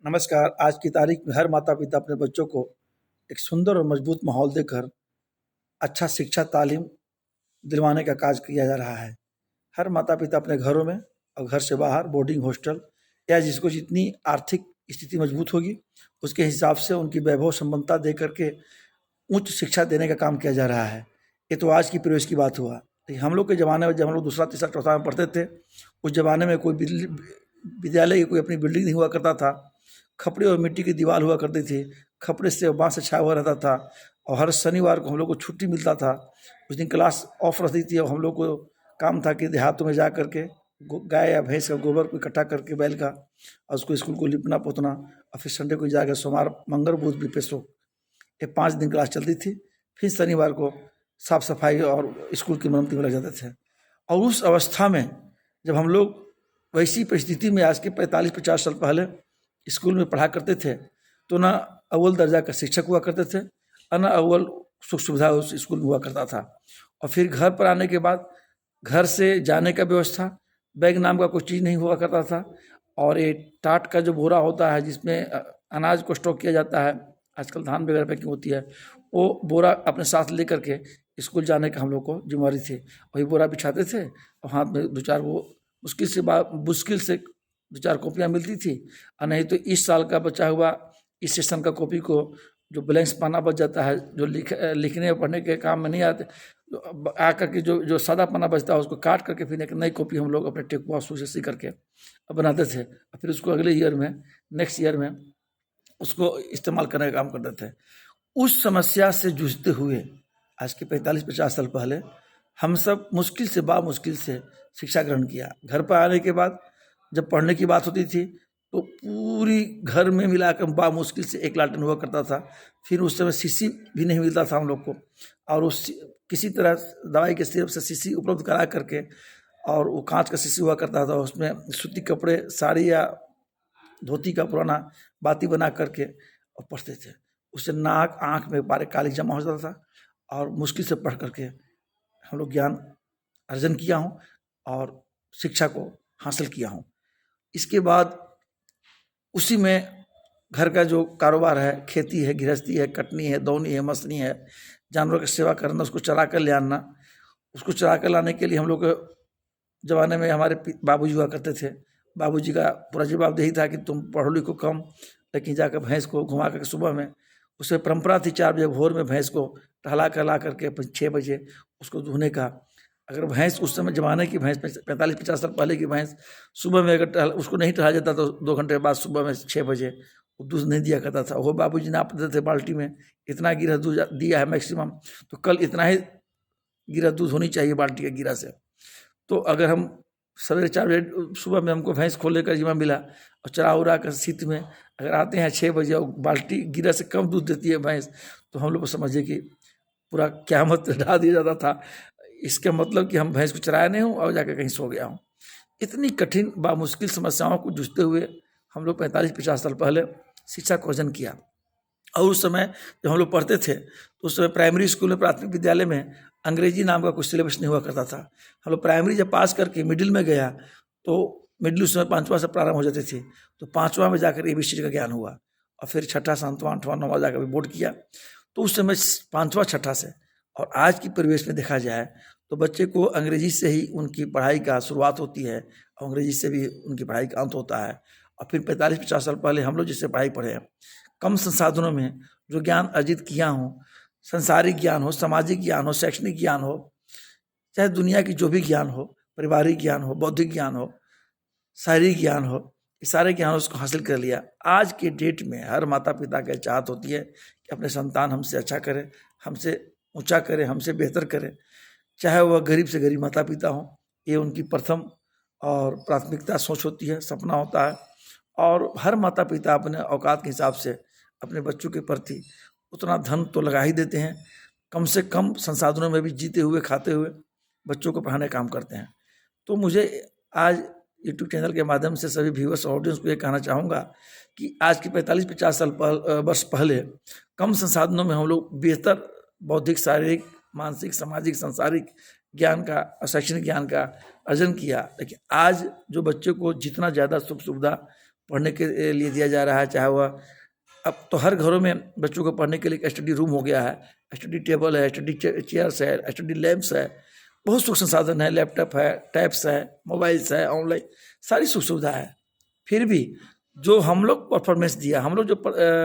नमस्कार। आज की तारीख में हर माता-पिता अपने बच्चों को एक सुंदर और मजबूत माहौल देकर अच्छा शिक्षा तालीम दिलवाने का कार्य किया जा रहा है। हर माता-पिता अपने घरों में और घर से बाहर बोर्डिंग, हॉस्टल या जिसको जितनी आर्थिक स्थिति मजबूत होगी, उसके हिसाब से उनकी वैभव संपन्नता दे कर के उच्च शिक्षा देने का काम किया जा रहा है। ये तो आज की परिवेश की बात हुआ। लेकिन हम लोग के ज़माने में जब हम लोग दूसरा, तीसरा, चौथा में पढ़ते थे, उस ज़माने में कोई विद्यालय की कोई अपनी बिल्डिंग नहीं हुआ करता था। खपड़े और मिट्टी की दीवार हुआ करती थी। खपड़े से बाँस से छाया हुआ रहता था और हर शनिवार को हम लोग को छुट्टी मिलता था। उस दिन क्लास ऑफ रहती थी और हम लोग को काम था कि देहातों में जा कर के गाय या भैंस का गोबर को इकट्ठा करके बैल का और उसको स्कूल को लिपना पोतना और फिर संडे को जाकर सोमवार, मंगल, बुध, बृहस्पति ये 5 दिन क्लास चलती थी। फिर शनिवार को साफ सफाई और स्कूल की मरम्मती में लग जाते थे। और उस अवस्था में जब हम लोग वैसी परिस्थिति में आज के 45-50 साल पहले स्कूल में पढ़ा करते थे, तो ना अव्वल दर्जा का शिक्षक हुआ करते थे और ना अव्वल सुख सुविधा उस स्कूल में हुआ करता था। और फिर घर पर आने के बाद घर से जाने का व्यवस्था, बैग नाम का कोई चीज़ नहीं हुआ करता था। और ये टाट का जो बोरा होता है जिसमें अनाज को स्टॉक किया जाता है, आजकल धान वगैरह पैकिंग होती है, वो बोरा अपने साथ लेकर के स्कूल जाने का हम लोग को जिम्मेवारी थी। वही बोरा बिछाते थे और हाथ में 2-4 वो मुश्किल से 2-4 कॉपियाँ मिलती थी। और नहीं तो इस साल का बचा हुआ इस सेशन का कॉपी को जो ब्लैंक्स पन्ना बच जाता है, जो लिखने और पढ़ने के काम में नहीं आते, तो आकर के जो सादा पन्ना बचता है उसको काट करके फिर एक नई कॉपी हम लोग अपने टेकुआ सूच से सी करके बनाते थे। और फिर उसको अगले ईयर में, नेक्स्ट ईयर में उसको इस्तेमाल करने का काम करते थे। उस समस्या से जूझते हुए आज के 45-50 साल पहले हम सब मुश्किल से बामुश्किल से शिक्षा ग्रहण किया। घर पर आने के बाद जब पढ़ने की बात होती थी तो पूरी घर में मिलाकर बामुश्किल से एक लालटेन हुआ करता था। फिर उस समय शीशी भी नहीं मिलता था हम लोग को, और उस किसी तरह दवाई के सिरप से शीशी उपलब्ध करा करके, और वो कांच का शीशी हुआ करता था, उसमें सूती कपड़े, साड़ी या धोती का पुराना बाती बना करके और पढ़ते थे। उससे नाक आँख में बारीक काली जमा हो जाता था और मुश्किल से पढ़ करके हम लोग ज्ञान अर्जन किया हूँ और शिक्षा को हासिल किया हूँ। इसके बाद उसी में घर का जो कारोबार है, खेती है, गृहस्थी है, कटनी है, दौनी है, मसनी है, जानवरों की सेवा करना, उसको चरा कर ले आना। उसको चरा कर लाने के लिए हम लोग के ज़माने में हमारे बाबूजी हुआ करते थे। बाबूजी का पूरा जवाब यही था कि तुम पढ़ो लिखो कम, लेकिन जाकर भैंस को घुमा कर सुबह में, उससे परंपरा थी 4 बजे भोर में भैंस को टहला कर ला करके 6 बजे उसको दूहने का। अगर भैंस उस समय ज़माने की भैंस 45-50 साल पहले की भैंस सुबह में अगर उसको नहीं टहला जाता तो 2 घंटे बाद सुबह में 6 बजे वो दूध नहीं दिया करता था। वो बाबूजी नाप देते थे बाल्टी में, इतना गिरा दूध दिया है मैक्सिमम, तो कल इतना ही गिरा दूध होनी चाहिए बाल्टी के गिरा से। तो अगर हम सवेरे 4 बजे सुबह में हमको भैंस खोलने का जिम्मा मिला और चरा उरा कर शीत में अगर आते हैं 6 बजे और बाल्टी गिरा से कम दूध देती है भैंस, तो हम लोग को समझिए कि पूरा क़यामत ढा दिया जाता था। इसका मतलब कि हम भैंस को चराया नहीं हूँ और जाकर कहीं सो गया हूँ। इतनी कठिन बामुश्किल समस्याओं को जूझते हुए हम लोग 45-50 साल पहले शिक्षा को अर्जन किया। और उस समय जब हम लोग पढ़ते थे तो उस समय प्राइमरी स्कूल में, प्राथमिक विद्यालय में अंग्रेजी नाम का कुछ सिलेबस नहीं हुआ करता था। हम लोग प्राइमरी जब पास करके मिडिल में गया तो मिडिल उस समय 5वां से प्रारंभ हो जाती थी, तो 5वां में जाकर ABCD का ज्ञान हुआ और फिर 6ठा, 7वां, 8वां, 9वां जाकर बोर्ड किया। तो उस समय 5वां, 6ठा से और आज की परिवेश में देखा जाए तो बच्चे को अंग्रेजी से ही उनकी पढ़ाई का शुरुआत होती है और अंग्रेजी से भी उनकी पढ़ाई का अंत होता है। और फिर 45-50 साल पहले हम लोग जिससे पढ़ाई पढ़े हैं, कम संसाधनों में जो ज्ञान अर्जित किया हूँ, संसारिक ज्ञान हो, सामाजिक ज्ञान हो, शैक्षणिक ज्ञान हो, चाहे दुनिया की जो भी ज्ञान हो, पारिवारिक ज्ञान हो, बौद्धिक ज्ञान हो, शारीरिक ज्ञान हो, ये सारे ज्ञान उसको हासिल कर लिया। आज के डेट में हर माता पिता की चाहत होती है कि अपने संतान हमसे अच्छा करे, हमसे ऊंचा करे, हमसे बेहतर करे, चाहे वह गरीब से गरीब माता पिता हों। ये उनकी प्रथम और प्राथमिकता सोच होती है, सपना होता है। और हर माता पिता अपने औकात के हिसाब से अपने बच्चों के प्रति उतना धन तो लगा ही देते हैं, कम से कम संसाधनों में भी जीते हुए खाते हुए बच्चों को पढ़ाने का काम करते हैं। तो मुझे आज यूट्यूब चैनल के माध्यम से सभी व्यूअर्स ऑडियंस को ये कहना चाहूँगा कि आज के 45-50 साल वर्ष पहले कम संसाधनों में हम लोग बेहतर बौद्धिक, शारीरिक, मानसिक, सामाजिक, सांसारिक ज्ञान का और शैक्षणिक ज्ञान का अर्जन किया। लेकिन आज जो बच्चे को जितना ज़्यादा सुख सुविधा पढ़ने के लिए दिया जा रहा है, चाहे वह अब तो हर घरों में बच्चों को पढ़ने के लिए एक स्टडी रूम हो गया है, स्टडी टेबल है, स्टडी चेयर्स है, स्टडी लैंप्स है, बहुत सुख संसाधन है, लैपटॉप है, टैब्स है, मोबाइल्स है, ऑनलाइन सारी सुख सुविधा है। फिर भी जो हम लोग परफॉर्मेंस दिया, हम लोग जो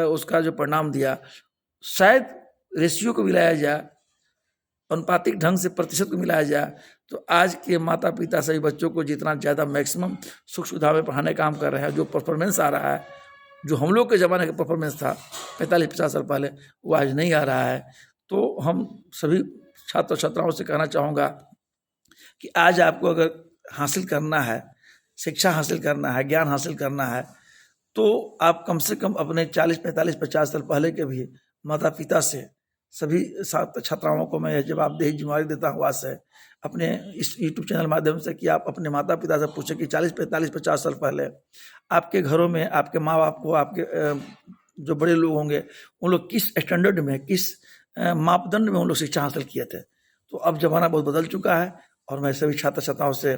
उसका जो परिणाम दिया, शायद रेशियो को मिलाया जाए, अनुपातिक ढंग से प्रतिशत को मिलाया जाए, तो आज के माता पिता सभी बच्चों को जितना ज़्यादा मैक्सिमम सुख सुविधा में पढ़ाने का काम कर रहे हैं, जो परफॉर्मेंस आ रहा है, जो हम लोग के ज़माने का परफॉर्मेंस था 45-50 साल पहले, वो आज नहीं आ रहा है। तो हम सभी छात्र छात्राओं से कहना चाहूँगा कि आज आपको अगर हासिल करना है, शिक्षा हासिल करना है, ज्ञान हासिल करना है, तो आप कम से कम अपने 40, 45, 50 साल पहले के भी माता पिता से, सभी छात्र छात्राओं को मैं यह जवाबदेही जिम्मेदारी देता हूँ आज से, अपने इस यूट्यूब चैनल माध्यम से, कि आप अपने माता पिता से पूछें कि 40, 45, 50 साल पहले आपके घरों में आपके माँ बाप को, आपके जो बड़े लोग होंगे, उन लोग किस स्टैंडर्ड में, किस मापदंड में उन लोग शिक्षा हासिल किए थे। तो अब ज़माना बहुत बदल चुका है, और मैं सभी छात्र छात्राओं से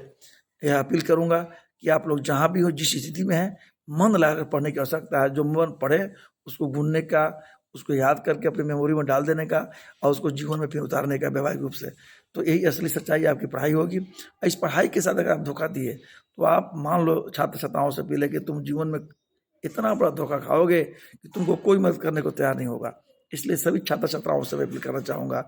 यह अपील करूँगा कि आप लोग जहाँ भी हो, जिस स्थिति में हैं, मन लगाकर पढ़ने की आवश्यकता है। जो मन पढ़े उसको भूलने का, उसको याद करके अपनी मेमोरी में डाल देने का, और उसको जीवन में फिर उतारने का व्यावहारिक रूप से, तो यही असली सच्चाई आपकी पढ़ाई होगी। इस पढ़ाई के साथ अगर आप धोखा दिए, तो आप मान लो छात्र छात्राओं से अपील है कि तुम जीवन में इतना बड़ा धोखा खाओगे कि तुमको कोई मदद करने को तैयार नहीं होगा। इसलिए सभी छात्र छात्राओं से मैं अपील करना चाहूँगा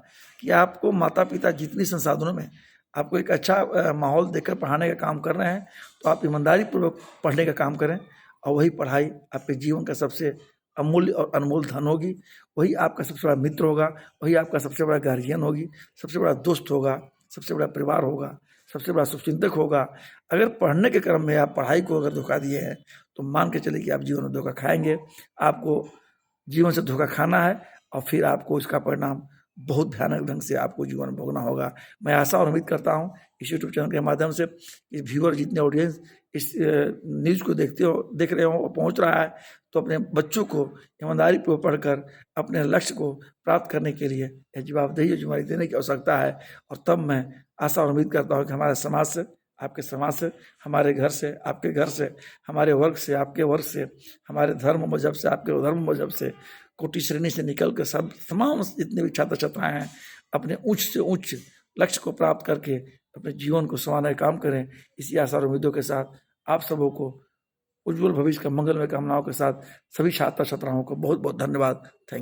कि आपको माता पिता जितनी संसाधनों में आपको एक अच्छा माहौल देकर पढ़ाने का काम कर रहे हैं, तो आप ईमानदारी पूर्वक पढ़ने का काम करें, और वही पढ़ाई आपके जीवन का सबसे अमूल्य और अनमोल धन होगी। वही आपका सबसे बड़ा मित्र होगा, वही आपका सबसे बड़ा गार्जियन होगी, सबसे बड़ा दोस्त होगा, सबसे बड़ा परिवार होगा, सबसे बड़ा शुभचिंतक होगा। अगर पढ़ने के क्रम में आप पढ़ाई को अगर धोखा दिए हैं, तो मान के चलिए कि आप जीवन में धोखा खाएंगे। आपको जीवन से धोखा खाना है, और फिर आपको इसका परिणाम बहुत भयानक ढंग से आपको जीवन में भोगना होगा। मैं आशा और उम्मीद करता हूँ इस यूट्यूब चैनल के माध्यम से, इस व्यूअर जितने ऑडियंस इस न्यूज़ को देख रहे हो और पहुँच रहा है, तो अपने बच्चों को ईमानदारी पूर्वक पढ़कर अपने लक्ष्य को प्राप्त करने के लिए यह जवाबदेही और जिम्मेदारी देने की आवश्यकता है। और तब मैं आशा और उम्मीद करता हूँ कि हमारे समाज से, आपके समाज से, हमारे घर से, आपके घर से, हमारे वर्ग से, आपके वर्ग से, हमारे धर्म मजहब से, आपके धर्म मजहब से, कोटि श्रेणी से निकल कर सब तमाम जितने भी छात्र छात्राएँ हैं, अपने उच्च से उच्च लक्ष्य को प्राप्त करके अपने जीवन को संवारने का काम करें। इसी आशा और उम्मीदों के साथ आप सबों को उज्जवल भविष्य का मंगलमय कामनाओं के साथ सभी छात्र छात्राओं को बहुत बहुत धन्यवाद। Thank you.